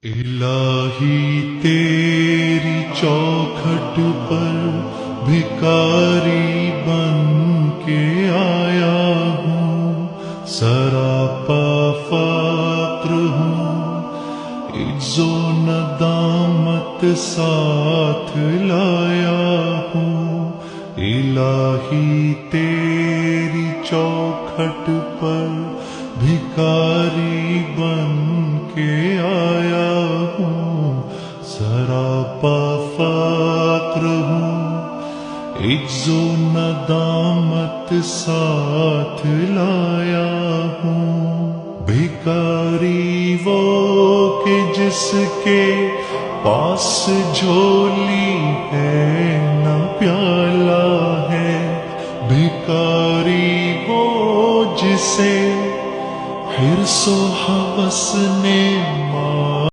इलाही तेरी चौखट पर भिखारी बन के आया हूँ, सरापा फाक्र हूँ, इज्जो नदामत साथ लाया हूँ। इलाही तेरी चौखट पर भिखारी बन के आया हूँ, सरापा फाक्र हूँ, इज्जो नदामत साथ लाया हूँ। भिखारी वो कि जिसके पास झोली है न प्याला है, भिखारी वो जिसे हिर्सो हवस ने